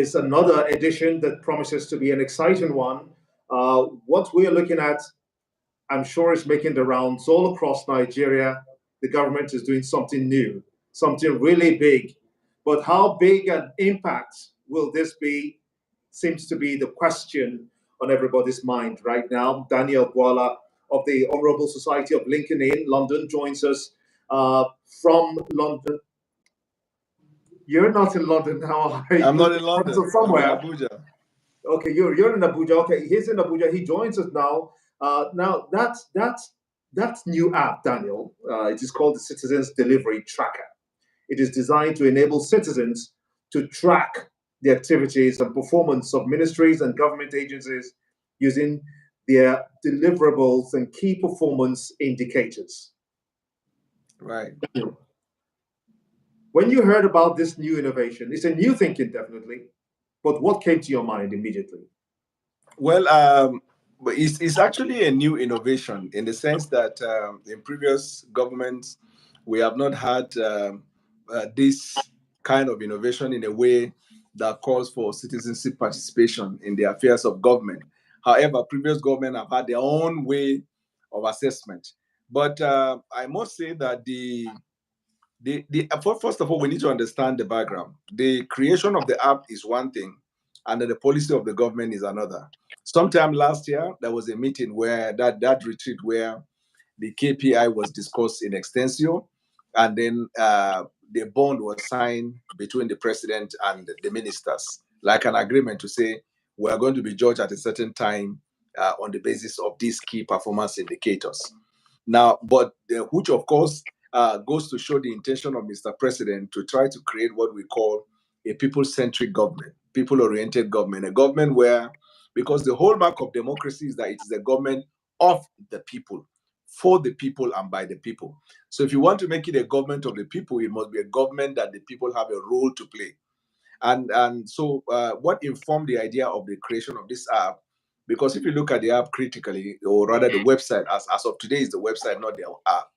It's another edition that promises to be an exciting one. What we're looking at, I'm sure, is making the rounds all across Nigeria. The government is doing something new, something really big. But how big an impact will this be? Seems to be the question on everybody's mind right now. Daniel Bwala of the Honorable Society of Lincoln Inn, London, joins us from London. You're not in London now, are you? I'm not in London. So somewhere. I'm in Abuja. Okay, you're in Abuja. Okay, he's in Abuja. He joins us now. Now that's new app, Daniel. It is called the Citizens Delivery Tracker. It is designed to enable citizens to track the activities and performance of ministries and government agencies using their deliverables and key performance indicators. Right. Daniel, when you heard about this new innovation, it's a new thinking, definitely, but what came to your mind immediately? Well, but it's actually a new innovation in the sense that in previous governments, we have not had this kind of innovation in a way that calls for citizenship participation in the affairs of government. However, previous government have had their own way of assessment. But I must say that first of all, we need to understand the background. The creation of the app is one thing, and then the policy of the government is another. Sometime last year, there was a meeting where that retreat where the KPI was discussed in extensio, and then the bond was signed between the president and the ministers, like an agreement to say we are going to be judged at a certain time on the basis of these key performance indicators. Now, but which of course goes to show the intention of Mr. President to try to create what we call a people-centric government, people-oriented government, a government where, because the hallmark of democracy is that it is a government of the people, for the people and by the people. So if you want to make it a government of the people, it must be a government that the people have a role to play. And so what informed the idea of the creation of this app, because if you look at the app critically, or rather the website, as of today is the website, not the app,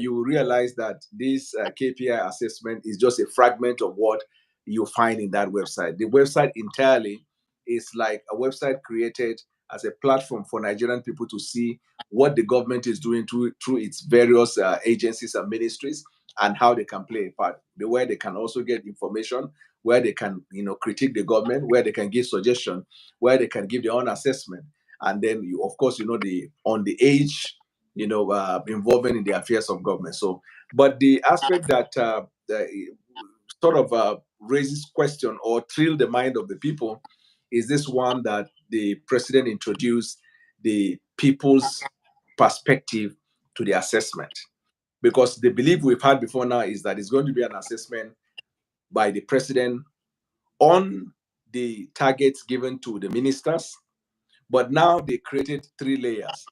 you will realize that this KPI assessment is just a fragment of what you find in that website. The website entirely is like a website created as a platform for Nigerian people to see what the government is doing through its various agencies and ministries, and how they can play a part, where they can also get information, where they can critique the government, where they can give suggestion, where they can give their own assessment, and then you, of course, the on the age involvement in the affairs of government. So, but the aspect that sort of raises question or thrill the mind of the people is this one that the president introduced, the people's perspective to the assessment. Because the belief we've had before now is that it's going to be an assessment by the president on the targets given to the ministers. But now they created 3 layers.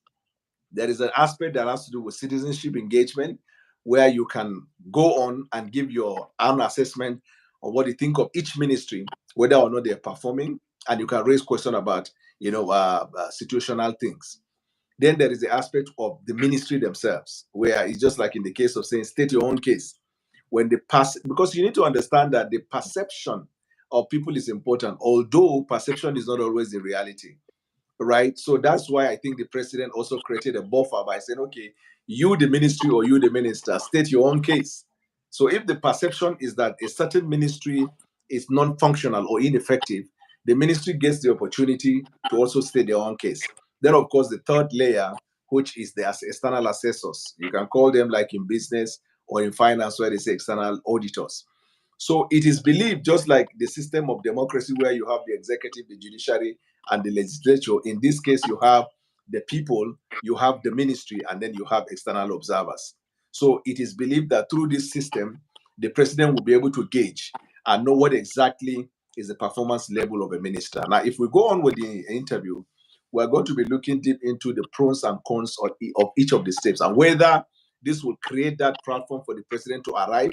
There is an aspect that has to do with citizenship engagement, where you can go on and give your own assessment of what you think of each ministry, whether or not they're performing, and you can raise questions about situational things. Then there is the aspect of the ministry themselves, where it's just like in the case of saying, state your own case. When they pass, because you need to understand that the perception of people is important, although perception is not always the reality. Right? So that's why I think the president also created a buffer by saying, okay, you, the ministry, or you, the minister, state your own case. So if the perception is that a certain ministry is non-functional or ineffective, the ministry gets the opportunity to also state their own case. Then, of course, the third layer, which is the external assessors. You can call them like in business or in finance, where they say external auditors. So it is believed, just like the system of democracy where you have the executive, the judiciary, and the legislature. In this case, you have the people, you have the ministry, and then you have external observers. So it is believed that through this system, the president will be able to gauge and know what exactly is the performance level of a minister. Now, if we go on with the interview, we're going to be looking deep into the pros and cons of each of the steps, and whether this will create that platform for the president to arrive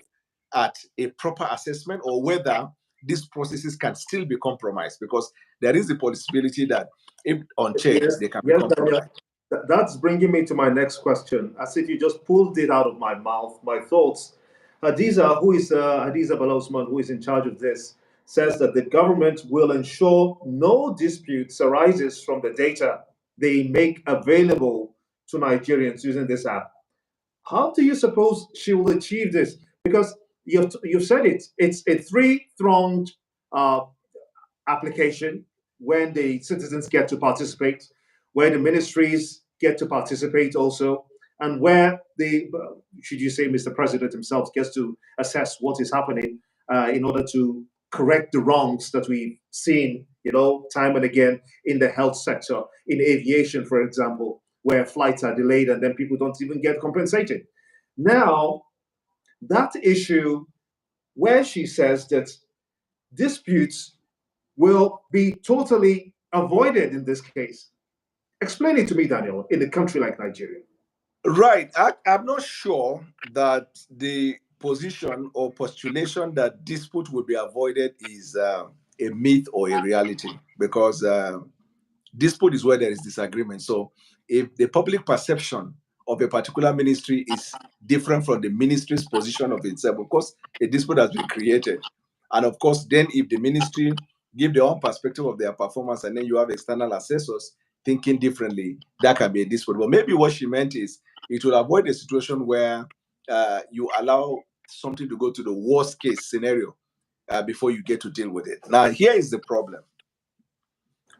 at a proper assessment, or whether these processes can still be compromised, because there is the possibility that if unchecked, they can be compromised. That's bringing me to my next question. As if you just pulled it out of my mouth, my thoughts. Hadiza Bala Usman, who is in charge of this, says that the government will ensure no disputes arises from the data they make available to Nigerians using this app. How do you suppose she will achieve this? Because you've said it. It's a three-pronged uh, application when the citizens get to participate, where the ministries get to participate also, and where the, should you say, Mr. President himself gets to assess what is happening in order to correct the wrongs that we've seen, time and again in the health sector, in aviation, for example, where flights are delayed and then people don't even get compensated. Now, that issue where she says that disputes will be totally avoided in this case. Explain it to me, Daniel, in a country like Nigeria. Right. I'm not sure that the position or postulation that dispute will be avoided is a myth or a reality, because dispute is where there is disagreement. So if the public perception of a particular ministry is different from the ministry's position of itself, of course, a dispute has been created. And of course, then if the ministry give their own perspective of their performance and then you have external assessors thinking differently, that can be a dispute. But maybe what she meant is it will avoid a situation where you allow something to go to the worst case scenario before you get to deal with it. Now, here is the problem.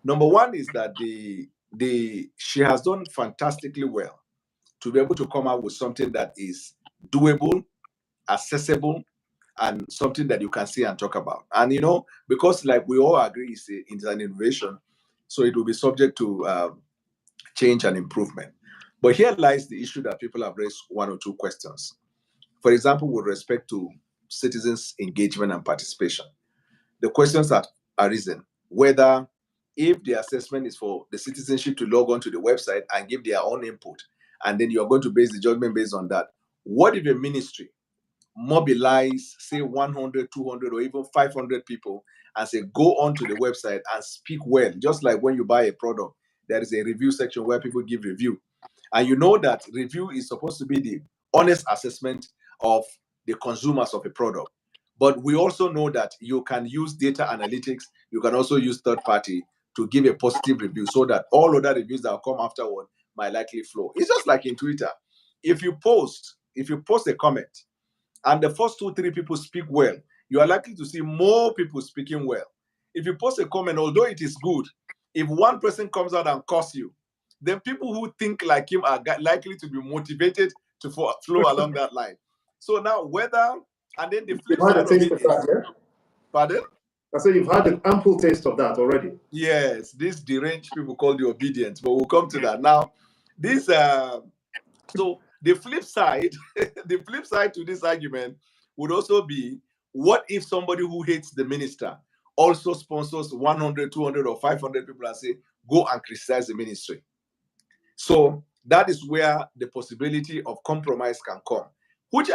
Number one is that she has done fantastically well to be able to come out with something that is doable, accessible, and something that you can see and talk about. And because like we all agree, it's an innovation, so it will be subject to change and improvement. But here lies the issue that people have raised one or two questions. For example, with respect to citizens' engagement and participation, the questions that are arisen, whether if the assessment is for the citizenship to log on to the website and give their own input, and then you're going to base the judgment based on that. What if a ministry mobilize, say, 100, 200, or even 500 people and say, go onto the website and speak well, just like when you buy a product, there is a review section where people give review. And you know that review is supposed to be the honest assessment of the consumers of a product. But we also know that you can use data analytics. You can also use third party to give a positive review so that all other reviews that will come afterward might likely flow. It's just like in Twitter. If you post a comment and the first 2-3 people speak well, you are likely to see more people speaking well. If you post a comment, although it is good, if one person comes out and curses you, then people who think like him are likely to be motivated to flow along that line. So now and then the flip You've had side a of taste it of is, that, yeah? pardon? I said you've had an ample taste of that already. Yes, these deranged people call the obedience, but we'll come to that. Now, this so the flip side, the flip side to this argument would also be, what if somebody who hates the minister also sponsors 100, 200, or 500 people and say, go and criticize the ministry? So that is where the possibility of compromise can come, which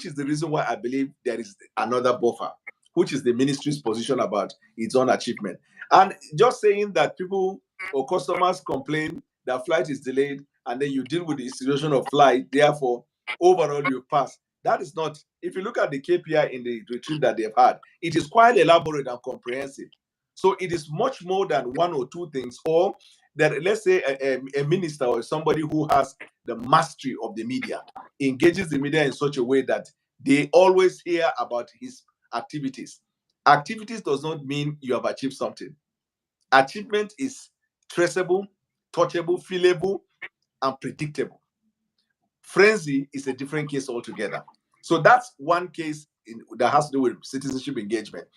is the reason why I believe there is another buffer, which is the ministry's position about its own achievement. And just saying that people or customers complain that flight is delayed, and then you deal with the situation of flight, therefore, overall you pass. That is not, if you look at the KPI in the retreat that they've had, it is quite elaborate and comprehensive. So it is much more than one or two things, or that, let's say, a minister or somebody who has the mastery of the media engages the media in such a way that they always hear about his activities. Activities does not mean you have achieved something. Achievement is traceable, touchable, feelable, and predictable. Frenzy is a different case altogether. So that's one case that has to do with citizenship engagement.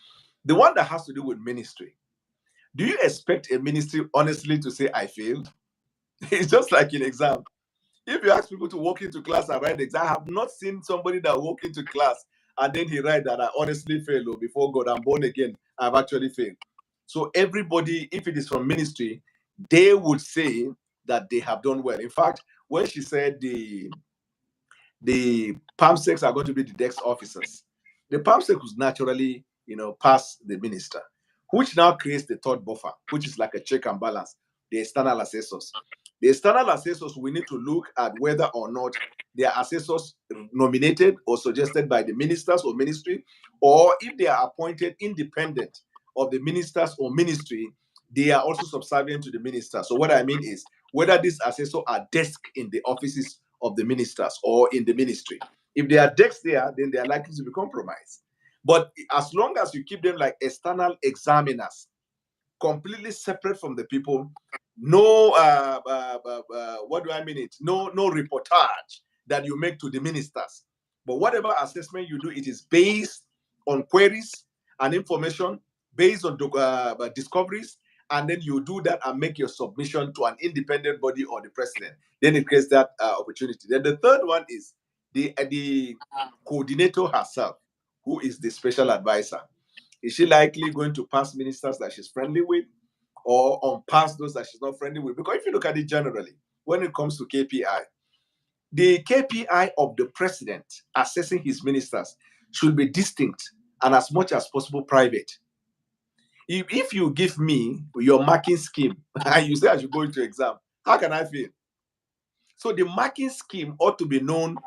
The one that has to do with ministry. Do you expect a ministry honestly to say, I failed? It's just like in exam. If you ask people to walk into class and write the exam, I have not seen somebody that walk into class and then he write that I honestly failed, or before God, I'm born again, I've actually failed. So everybody, if it is from ministry, they would say that they have done well. In fact, when she said the PAMSECs are going to be the desk officers, the PAMSEC was naturally, pass the minister, which now creates the third buffer, which is like a check and balance, the external assessors. The external assessors, we need to look at whether or not they are assessors nominated or suggested by the ministers or ministry, or if they are appointed independent of the ministers or ministry, they are also subservient to the minister. So what I mean is whether these assessors are desk in the offices of the ministers or in the ministry. If they are desks there, then they are likely to be compromised. But as long as you keep them like external examiners, completely separate from the people, no, what do I mean it? No reportage that you make to the ministers. But whatever assessment you do, it is based on queries and information, based on discoveries, and then you do that and make your submission to an independent body or the president. Then it creates that opportunity. Then the third one is the coordinator herself, who is the special advisor. Is she likely going to pass ministers that she's friendly with, or unpass those that she's not friendly with? Because if you look at it generally, when it comes to KPI, the KPI of the president assessing his ministers should be distinct and as much as possible private. If you give me your marking scheme and you say I should go into exam, how can I feel? So the marking scheme ought to be known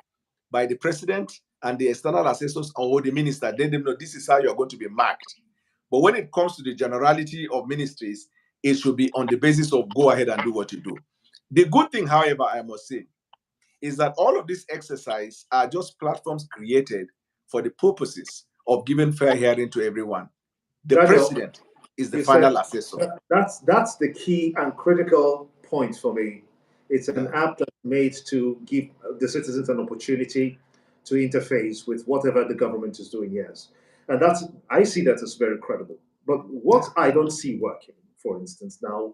by the president and the external assessors or the minister. Let them know this is how you're going to be marked. But when it comes to the generality of ministries, it should be on the basis of go ahead and do what you do. The good thing, however, I must say, is that all of these exercises are just platforms created for the purposes of giving fair hearing to everyone. The Daniel, president is the you said final assessor. that's the key and critical point for me. It's an Yeah. app that's made to give the citizens an opportunity to interface with whatever the government is doing. Yes, and that's I see that as very credible. But what Yeah. I don't see working, for instance, now,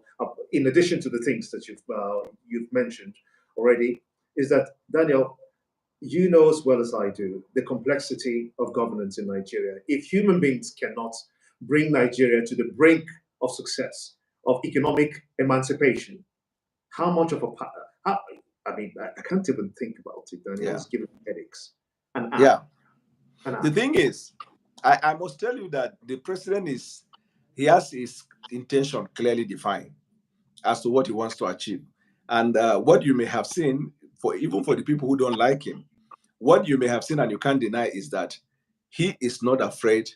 in addition to the things that you've mentioned already, is that Daniel, you know as well as I do the complexity of governance in Nigeria. If human beings cannot bring Nigeria to the brink of success, of economic emancipation, how much of a how, I mean, I can't even think about it. Daniel, Yeah. it's giving me headaches. An app, Yeah. an The app. thing is, I must tell you that the president he has his intention clearly defined as to what he wants to achieve. And what you may have seen, for even for the people who don't like him, what you may have seen and you can't deny is that he is not afraid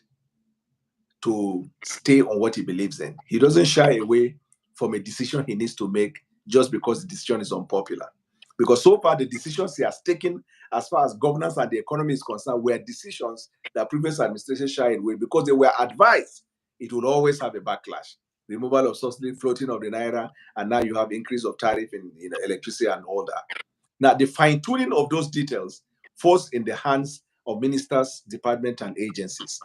to stay on what he believes in. He doesn't shy away from a decision he needs to make just because the decision is unpopular. Because so far, the decisions he has taken as far as governance and the economy is concerned were decisions that previous administration shied away because they were advised it would always have a backlash. Removal of subsidy, floating of the naira, and now you have increase of tariff in electricity and all that. Now, the fine tuning of those details falls in the hands of ministers, departments, and agencies.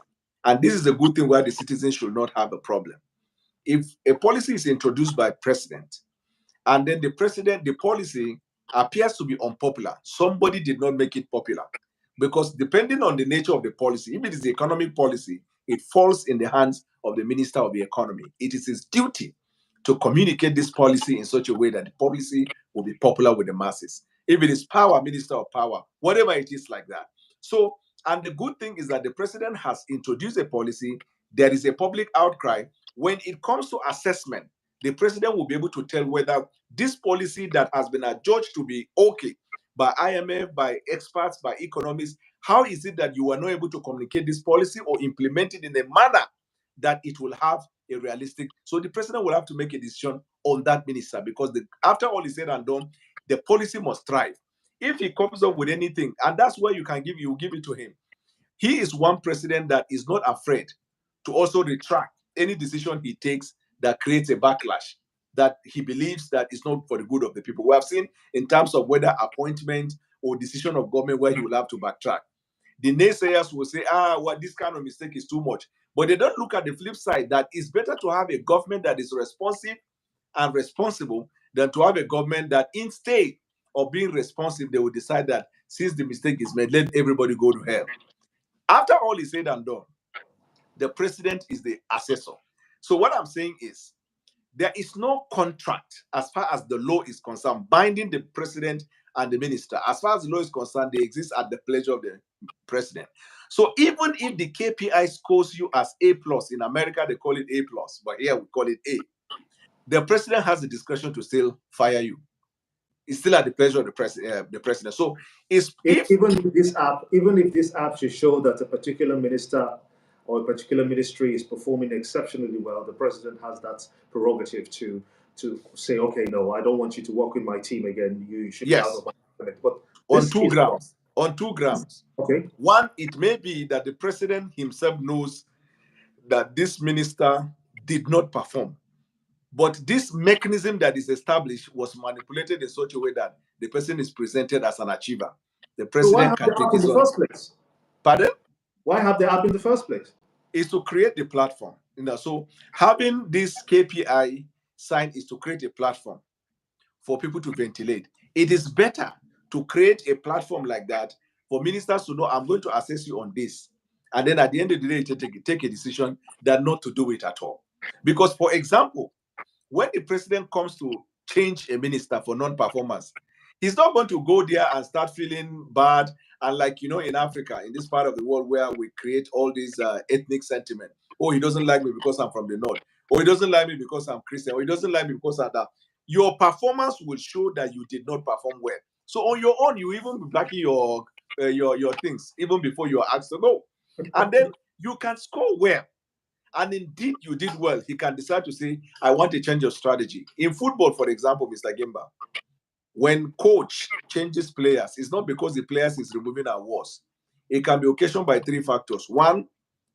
And this is a good thing where the citizens should not have a problem. If a policy is introduced by president, and then the policy appears to be unpopular, somebody did not make it popular. Because depending on the nature of the policy, if it is the economic policy, it falls in the hands of the minister of the economy. It is his duty to communicate this policy in such a way that the policy will be popular with the masses. If it is power, minister of power, whatever it is like that. So, and the good thing is that the president has introduced a policy, there is a public outcry. When it comes to assessment, the president will be able to tell whether this policy that has been adjudged to be okay by IMF, by experts, by economists, how is it that you are not able to communicate this policy or implement it in a manner that it will have a realistic? So the president will have to make a decision on that minister because after all is said and done, the policy must thrive. If he comes up with anything, and that's where you give it to him. He is one president that is not afraid to also retract any decision he takes that creates a backlash that he believes that is not for the good of the people. We have seen in terms of whether appointment or decision of government where he will have to backtrack. The naysayers will say, well, this kind of mistake is too much. But they don't look at the flip side that it's better to have a government that is responsive and responsible than to have a government that instead of being responsive, they will decide that since the mistake is made, let everybody go to hell. After all is said and done, the president is the assessor. So what I'm saying is there is no contract as far as the law is concerned binding the president and the minister. As far as the law is concerned, they exist at the pleasure of the president. So even if the KPI scores you as A plus, in America they call it A plus, but here we call it A. The president has the discretion to still fire you. It's still at the pleasure of the president. So if even if this app should show that a particular minister or a particular ministry is performing exceptionally well, the president has that prerogative to say, okay, no, I don't want you to work with my team again. You should be out yes, of my cabinet. But on this two is grounds. On two grounds. okay. One, it may be that the president himself knows that this minister did not perform. But this mechanism that is established was manipulated in such a way that the person is presented as an achiever. The So why president have can the take app in his the own. first place? Pardon? Why have the app in the first place? Is to create the platform. So having this KPI sign is to create a platform for people to ventilate. It is better to create a platform like that for ministers to know, I'm going to assess you on this. And then at the end of the day, take a decision that not to do it at all. Because, for example, when the president comes to change a minister for non-performance, he's not going to go there and start feeling bad. And like, in Africa, in this part of the world where we create all these ethnic sentiment. Oh, he doesn't like me because I'm from the north. Or he doesn't like me because I'm Christian. Or he doesn't like me because of that. Your performance will show that you did not perform well. So on your own, you even be blacking your things even before you are asked to go. And then you can score well. And indeed, you did well. He can decide to say, I want to change your strategy. In football, for example, Mr. Gimba, when coach changes players, it's not because the players is removing our wars. It can be occasioned by three factors. One,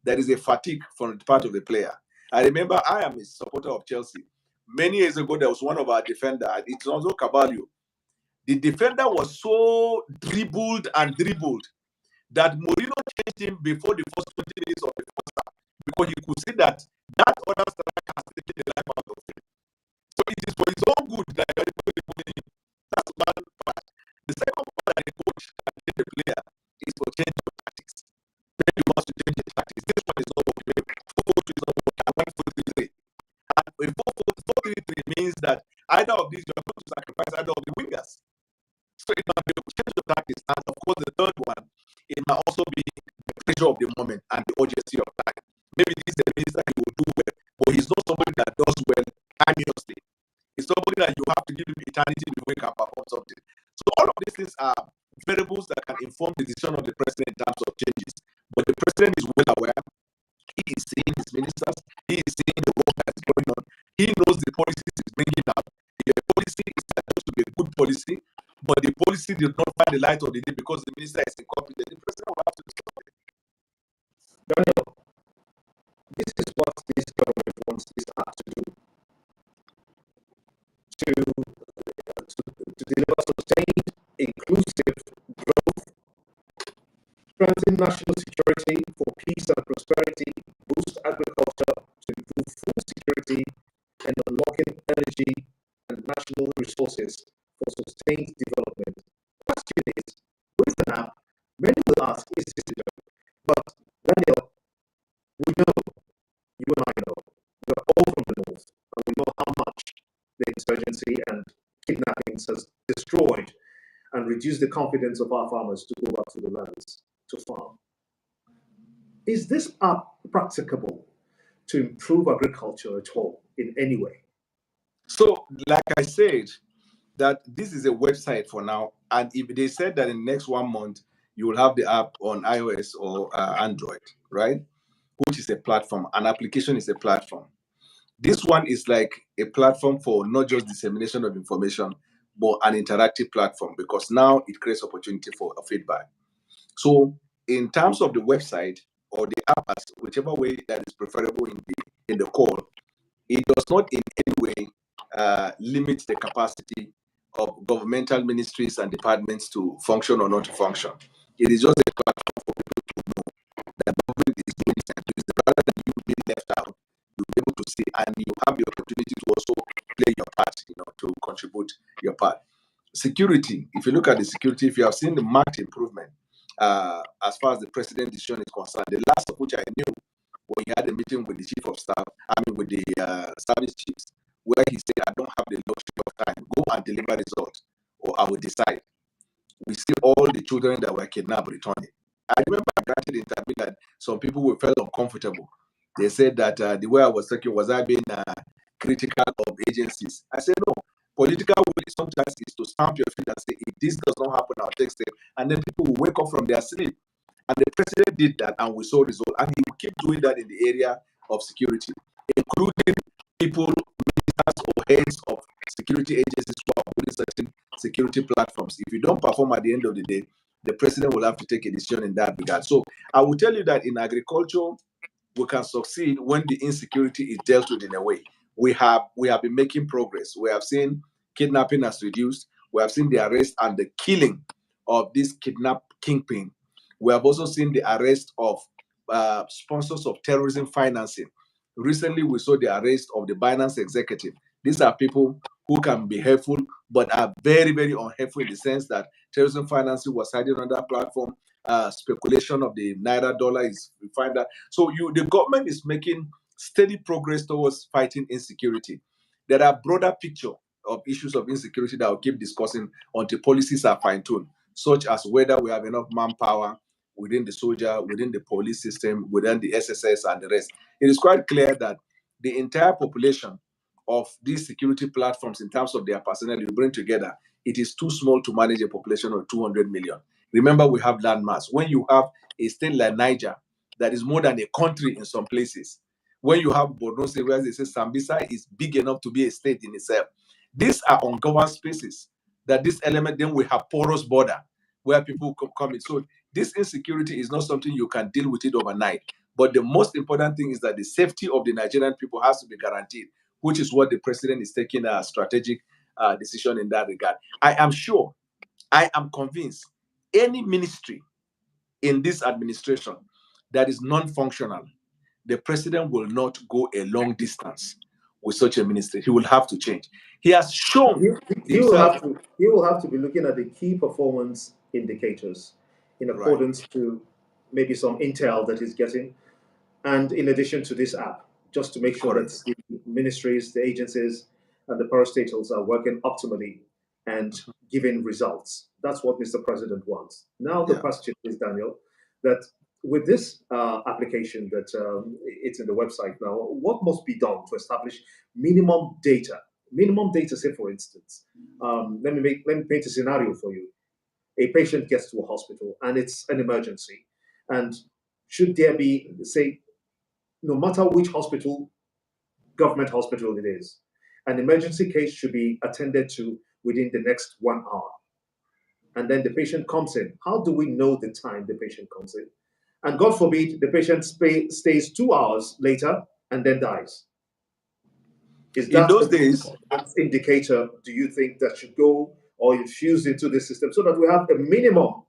there is a fatigue from the part of the player. I remember I am a supporter of Chelsea. Many years ago, there was one of our defenders. It's also Caballo. The defender was so dribbled that Mourinho changed him before the first 20 minutes of the first half because he could see that other striker has taken the life out of him. So it is for his own good that you are able to put him. That's one part. The second part that the coach can get the player is for change of tactics. When he wants to change the tactics, this one is not working. 4-4-2 is not working. I want 4-3-3. And a 4-4-3 means that either of these you are going to sacrifice either of the wingers. So it might be a change of tactics. And of course, the third one, it might also be the pressure of the moment and the urgency of time. Maybe this is a minister he will do well, but he's not somebody that does well continuously. He's somebody that you have to give him eternity before he can perform something. So all of these things are variables that can inform the decision of the president in terms of changes. But the president is well aware. He is seeing his ministers. He is seeing the work that is going on. He knows the policies he's bringing out. The policy is supposed to be a good policy, but the policy did not find the light of the day because the minister is incompetent. The president will have to do something. Daniel, this is what this government wants this app to do. To deliver sustained, inclusive growth, strengthen national security for peace and prosperity, boost agriculture to improve food security, and unlocking energy and national resources for sustained development. The question is, with an app, many will ask, is this a joke? But Daniel, we know, you and I know, we're all from the north, and we know how much the insurgency and kidnappings has destroyed and reduced the confidence of our farmers to go back to the lands to farm. Is this app practicable to improve agriculture at all in any way? So, like I said, that this is a website for now, and if they said that in the next 1 month you will have the app on iOS or Android, right? Which is a platform. An application is a platform. This one is like a platform for not just dissemination of information, but an interactive platform because now it creates opportunity for feedback. So, in terms of the website or the app, whichever way that is preferable in the call, it does not in any way limit the capacity of governmental ministries and departments to function or not to function. It is just a platform for people to know that government is doing it and doing it. Rather than you being left out, you'll be able to see and you have the opportunity to also play your part, to contribute your part. Security, if you look at the security, if you have seen the marked improvement as far as the president's decision is concerned, the last of which I knew when he had a meeting with the chief of staff, with the service chiefs, where he said, I don't have the luxury of time. Go and deliver results, or I will decide. We see all the children that were kidnapped returning. I remember I granted the interview that some people were felt uncomfortable. They said that the way I was talking was I being critical of agencies. I said, no, Political will sometimes is to stamp your feet and say, if this does not happen, I'll take step. And then people will wake up from their sleep. And the president did that, and we saw results. And he will keep doing that in the area of security, including people, ministers or heads of security agencies who are putting certain security platforms. If you don't perform at the end of the day, the president will have to take a decision in that regard. So I will tell you that in agriculture, we can succeed when the insecurity is dealt with in a way. We have been making progress. We have seen kidnapping has reduced. We have seen the arrest and the killing of this kidnap kingpin. We have also seen the arrest of sponsors of terrorism financing. Recently, we saw the arrest of the Binance executive. These are people who can be helpful, but are very, very unhelpful in the sense that terrorism financing was hiding on that platform. Speculation of the naira dollar is, we find that. So the government is making steady progress towards fighting insecurity. There are broader picture of issues of insecurity that we'll keep discussing until policies are fine-tuned, such as whether we have enough manpower within the soldier, within the police system, within the SSS and the rest. It is quite clear that the entire population of these security platforms in terms of their personnel you bring together, it is too small to manage a population of 200 million. Remember, we have landmass. When you have a state like Niger that is more than a country in some places, when you have Borno State, where they say Sambisa is big enough to be a state in itself, these are ungoverned spaces. That this element, then we have porous border where people come in. So this insecurity is not something you can deal with it overnight. But the most important thing is that the safety of the Nigerian people has to be guaranteed, which is what the president is taking a strategic decision in that regard. I am sure, I am convinced, any ministry in this administration that is non-functional, the president will not go a long distance with such a ministry. He will have to change. He has shown He will himself. have to be looking at the key performance indicators in Right. accordance to maybe some intel that he's getting, and in addition to this app, just to make sure that Correct. the ministries, the agencies, and the parastatals are working optimally and giving results. That's what Mr. President wants. Now the Yeah. question is, Daniel, that with this application that it's in the website now, what must be done to establish minimum data? Minimum data, say for instance, let me paint a scenario for you. A patient gets to a hospital and it's an emergency, and should there be, say, no matter which hospital, government hospital it is, an emergency case should be attended to within the next 1 hour. And then the patient comes in. How do we know the time the patient comes in? And God forbid the patient stays 2 hours later and then dies. Is In that those a days, indicator, do you think, that should go or infused into the system so that we have a minimum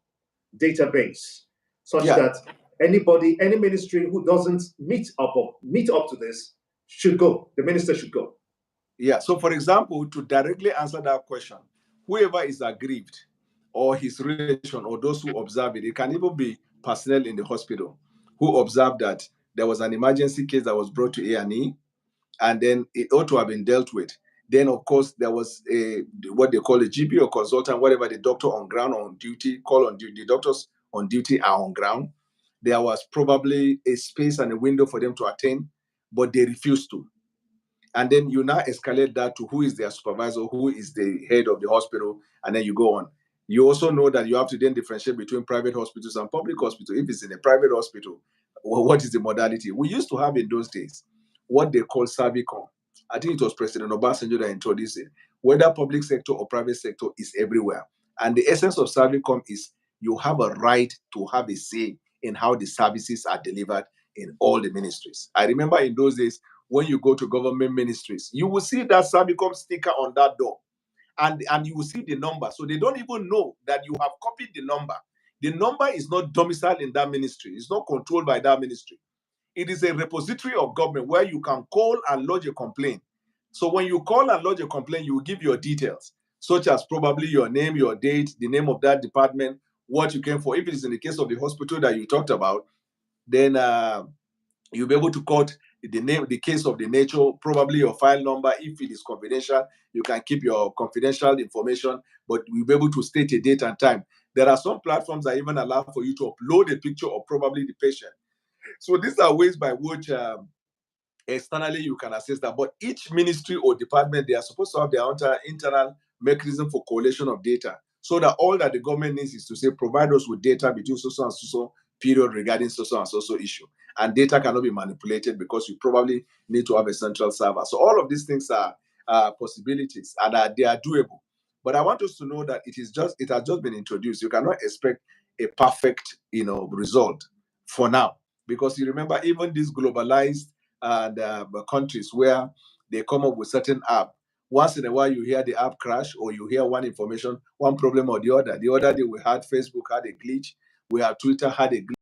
database such yeah, that any ministry who doesn't meet up to this should go. The minister should go. yeah. So, for example, to directly answer that question, whoever is aggrieved, or his relation, or those who observe it, it can even be personnel in the hospital who observed that there was an emergency case that was brought to A&E, and then it ought to have been dealt with. Then, of course, there was what they call a GP or consultant, whatever the doctor on ground on duty, call on duty. The doctors on duty are on ground. There was probably a space and a window for them to attend, but they refused to. And then you now escalate that to who is their supervisor, who is the head of the hospital, and then you go on. You also know that you have to then differentiate between private hospitals and public hospitals. If it's in a private hospital, well, what is the modality? We used to have in those days what they call Servicom. I think it was President Obasanjo that introduced it. Whether public sector or private sector is everywhere. And the essence of Servicom is you have a right to have a say in how the services are delivered in all the ministries. I remember in those days, when you go to government ministries, you will see that Servicom sticker on that door. And you will see the number. So they don't even know that you have copied the number. The number is not domiciled in that ministry. It's not controlled by that ministry. It is a repository of government where you can call and lodge a complaint. So when you call and lodge a complaint, you will give your details, such as probably your name, your date, the name of that department, what you came for. If it is in the case of the hospital that you talked about, then you'll be able to quote the name, the case of the nature, probably your file number. If it is confidential, you can keep your confidential information, but we'll be able to state a date and time. There are some platforms that even allow for you to upload a picture of probably the patient. So these are ways by which externally you can access that. But each ministry or department, they are supposed to have their own internal mechanism for collation of data, so that all that the government needs is to say, provide us with data between so and so period regarding so and so issue. And data cannot be manipulated because you probably need to have a central server. So all of these things are possibilities, and they are doable. But I want us to know that it has just been introduced. You cannot expect a perfect, result for now, because you remember, even these globalized countries where they come up with certain app, once in a while you hear the app crash, or you hear one problem or the other. The other day we had Facebook had a glitch, we have Twitter had a glitch.